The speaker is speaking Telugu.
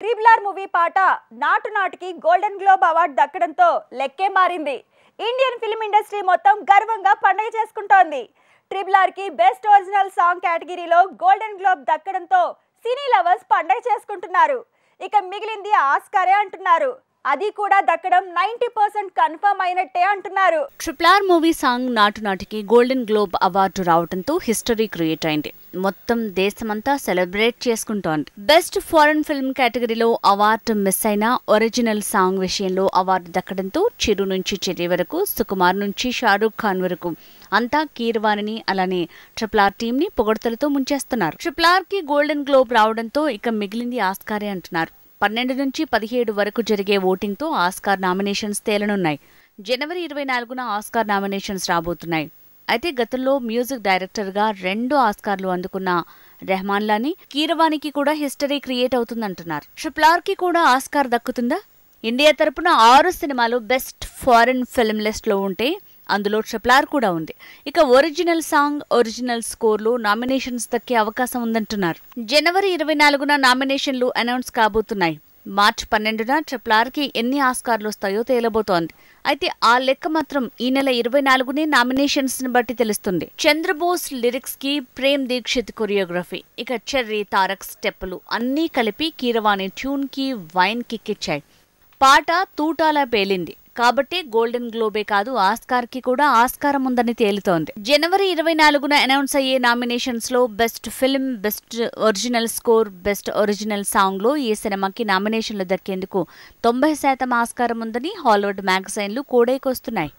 ట్రిపుల్ ఆర్ మూవీ పాట నాటు నాటికి గోల్డెన్ గ్లోబ్ అవార్డు దక్కడంతో లెక్కే మారింది. ఇండియన్ ఫిల్మ్ ఇండస్ట్రీ మొత్తం గర్వంగా పండుగ చేసుకుంటోంది. ట్రిపుల్ ఆర్ కి బెస్ట్ ఒరిజినల్ సాంగ్ కేటగిరీలో గోల్డెన్ గ్లోబ్ దక్కడంతో సినీ లవర్స్ పండుగ చేసుకుంటున్నారు. ఇక మిగిలింది ఆస్కారే అంటున్నారు. అది కూడా దక్కడం 90% కన్ఫర్మ్ అయినట్టే అంటున్నారు. ట్రిపుల్ ఆర్ మూవీ సాంగ్ నాటు నాటికి గోల్డెన్ గ్లోబ్ అవార్డు రావడంతో హిస్టరీ క్రియేట్ అయింది. మొత్తం దేశమంతా సెలబ్రేట్ చేసుకుంటోంది. బెస్ట్ ఫారెన్ ఫిల్మ్ కేటగిరీలో అవార్డు మిస్ అయిన ఒరిజినల్ సాంగ్ విషయంలో అవార్డు దక్కడంతో చిరు నుంచి చెర్రీ వరకు, సుకుమార్ నుంచి షారూక్ ఖాన్ వరకు అంతా కీరవాణిని అలానే ట్రిపుల్ ఆర్ టీమ్ ని పొగడ్తలతో ముంచేస్తున్నారు. ట్రిపుల్ ఆర్ కి గోల్డెన్ గ్లోబ్ రావడంతో ఇక మిగిలింది ఆస్కారే అంటున్నారు. 12 నుంచి 17 వరకు జరిగే ఓటింగ్తో ఆస్కార్ నామినేషన్స్ తేలనున్నాయి. జనవరి 24న ఆస్కార్ నామినేషన్స్ రాబోతున్నాయి. అయితే గతంలో మ్యూజిక్ డైరెక్టర్గా 2 ఆస్కార్లు అందుకున్న రెహమాన్లాని కీరవాణికి కూడా హిస్టరీ క్రియేట్ అవుతుందంటున్నారు. ట్రిపుల్ ఆర్ కి కూడా ఆస్కార్ దక్కుతుందా? ఇండియా తరపున 6 సినిమాలు బెస్ట్ ఫారెన్ ఫిల్మ్ లిస్ట్ లో ఉంటే అందులో ట్రిపుల్ ఆర్ కూడా ఉంది. ఇక ఒరిజినల్ సాంగ్, ఒరిజినల్ స్కోర్లో నామినేషన్స్ దక్కే అవకాశం ఉందంటున్నారు. జనవరి 24న నామినేషన్లు అనౌన్స్ కాబోతున్నాయి. మార్చి 12న ట్రిపుల్ ఆర్ కి ఎన్ని ఆస్కార్లు వస్తాయో తేలబోతోంది. అయితే ఆ లెక్క మాత్రం ఈ నెల 24నే నామినేషన్స్ ని బట్టి తెలుస్తుంది. చంద్రబోస్ లిరిక్స్ కి ప్రేమ్ దీక్షిత్ కొరియోగ్రఫీ, ఇక చెర్రీ తారక్ స్టెప్పులు అన్నీ కలిపి కీరవాణి ట్యూన్ కి వైన్ కిక్కిచ్చాయి. పాట తూటాలా పేలింది కాబట్టి గోల్డెన్ గ్లోబే కాదు ఆస్కార్ కి కూడా ఆస్కారం ఉందని తేలుతోంది. జనవరి 24న అనౌన్స్ అయ్యే నామినేషన్స్ లో best film, best original score, best original song లో ఈ సినిమాకి నామినేషన్లు దక్కేందుకు 90% ఆస్కారం ఉందని హాలీవుడ్ మ్యాగజైన్లు కోడైకొస్తున్నాయి.